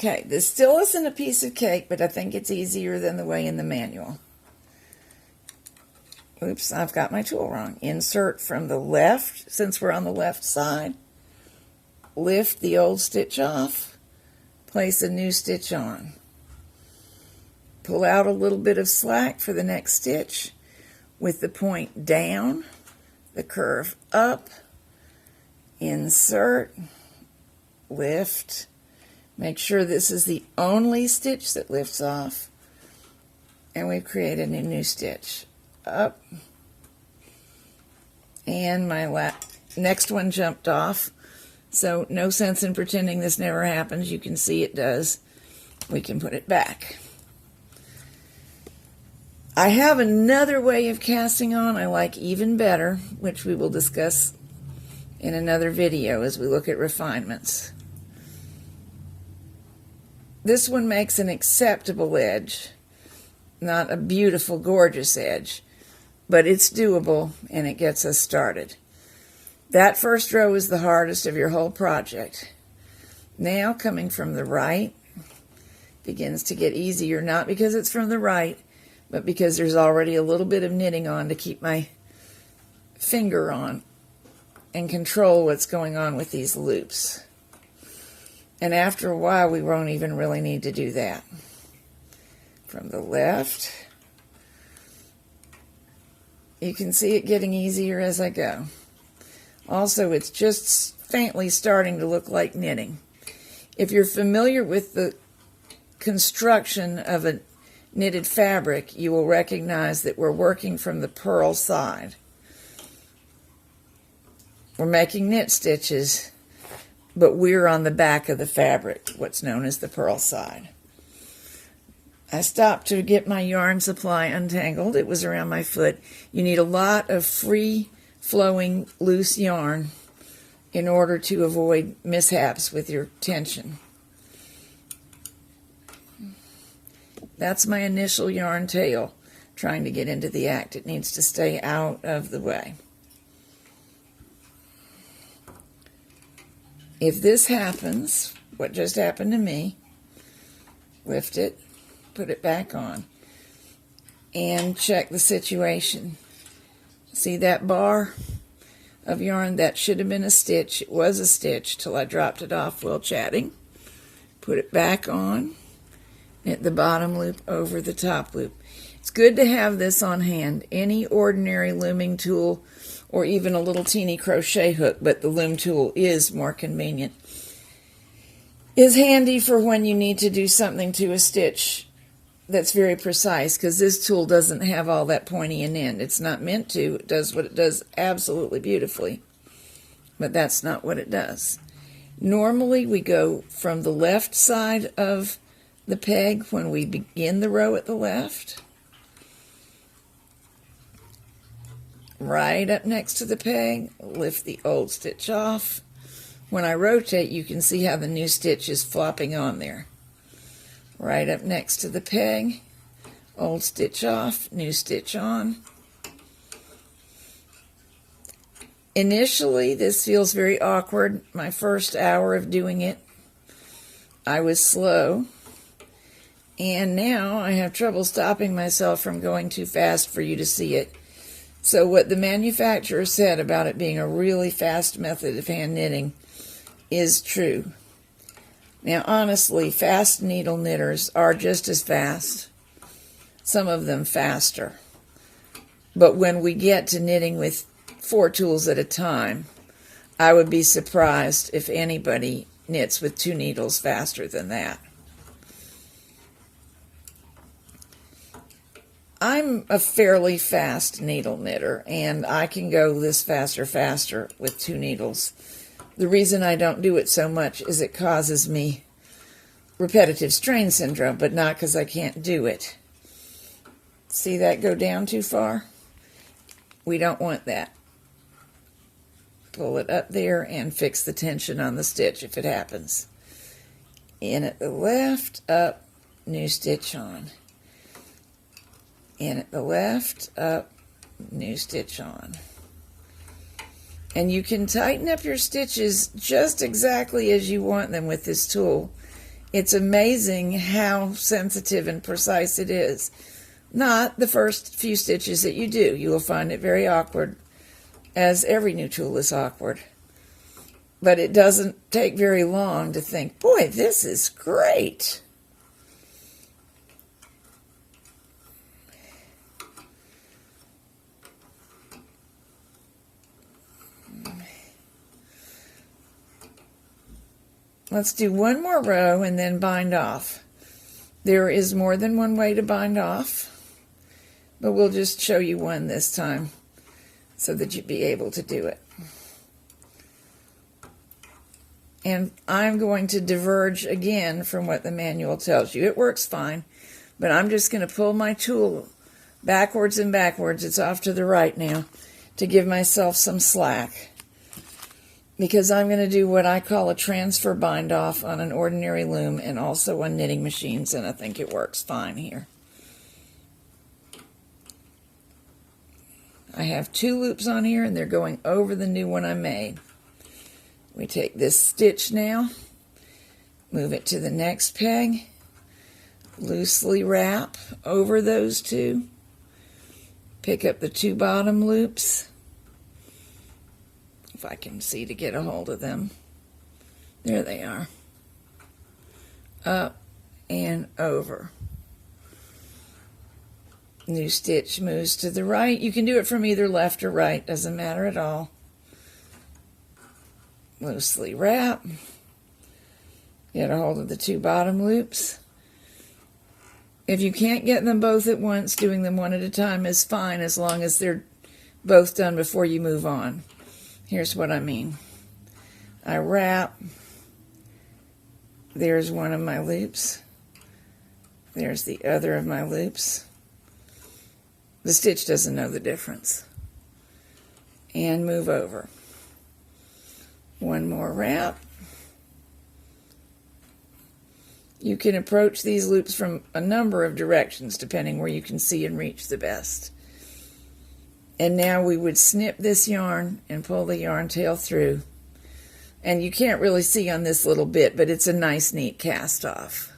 Okay, this still isn't a piece of cake, but I think it's easier than the way in the manual. Oops, I've got my tool wrong. Insert from the left, since we're on the left side. Lift the old stitch off. Place a new stitch on. Pull out a little bit of slack for the next stitch with the point down, the curve up, insert, lift. Make sure this is the only stitch that lifts off, and we've created a new stitch. Up, and my next one jumped off, so no sense in pretending this never happens. You can see it does. We can put it back. I have another way of casting on I like even better, which we will discuss in another video as we look at refinements. This one makes an acceptable edge, not a beautiful, gorgeous edge, but it's doable and it gets us started. That first row is the hardest of your whole project. Now, coming from the right, begins to get easier, not because it's from the right, but because there's already a little bit of knitting on to keep my finger on and control what's going on with these loops. And after a while, we won't even really need to do that. From the left, you can see it getting easier as I go. Also, it's just faintly starting to look like knitting. If you're familiar with the construction of a knitted fabric, you will recognize that we're working from the purl side. We're making knit stitches, but we're on the back of the fabric, what's known as the purl side. I stopped to get my yarn supply untangled. It was around my foot. You need a lot of free-flowing loose yarn in order to avoid mishaps with your tension. That's my initial yarn tail trying to get into the act. It needs to stay out of the way. If this happens, what just happened to me, lift it, put it back on, and check the situation. See that bar of yarn? That should have been a stitch. It was a stitch till I dropped it off while chatting. Put it back on, knit the bottom loop over the top loop. It's good to have this on hand. Any ordinary looming tool or even a little teeny crochet hook, but the loom tool is more convenient, is handy for when you need to do something to a stitch that's very precise, because this tool doesn't have all that pointy an end. It's not meant to. It does what it does absolutely beautifully, but that's not what it does. Normally we go from the left side of the peg when we begin the row at the left, right up next to the peg, lift the old stitch off. When I rotate, you can see how the new stitch is flopping on there. Right up next to the peg, old stitch off, new stitch on. Initially, this feels very awkward. My first hour of doing it, I was slow. And now I have trouble stopping myself from going too fast for you to see it. So what the manufacturer said about it being a really fast method of hand knitting is true. Now, honestly, fast needle knitters are just as fast, some of them faster. But when we get to knitting with 4 tools at a time, I would be surprised if anybody knits with 2 needles faster than that. I'm a fairly fast needle knitter, and I can go this faster with 2 needles. The reason I don't do it so much is it causes me repetitive strain syndrome, but not because I can't do it. See that go down too far? We don't want that. Pull it up there and fix the tension on the stitch if it happens. In at the left, up, new stitch on. In at the left, up, new stitch on. And you can tighten up your stitches just exactly as you want them with this tool. It's amazing how sensitive and precise it is. Not the first few stitches that you do. You will find it very awkward, as every new tool is awkward. But it doesn't take very long to think, boy, this is great. Let's do one more row and then bind off. There is more than one way to bind off, but we'll just show you one this time so that you'll be able to do it. And I'm going to diverge again from what the manual tells you. It works fine, but I'm just going to pull my tool backwards and backwards. It's off to the right now to give myself some slack, because I'm going to do what I call a transfer bind off on an ordinary loom and also on knitting machines, and I think it works fine here. I have 2 loops on here, and they're going over the new one I made. We take this stitch now, move it to the next peg, loosely wrap over those 2, pick up the 2 bottom loops, if I can see to get a hold of them. There they are. Up and over. New stitch moves to the right. You can do it from either left or right, doesn't matter at all. Loosely wrap. Get a hold of the 2 bottom loops. If you can't get them both at once, doing them one at a time is fine, as long as they're both done before you move on. Here's what I mean. I wrap. There's one of my loops. There's the other of my loops. The stitch doesn't know the difference. And move over. One more wrap. You can approach these loops from a number of directions depending where you can see and reach the best. And now we would snip this yarn and pull the yarn tail through. And you can't really see on this little bit, but it's a nice, neat cast off.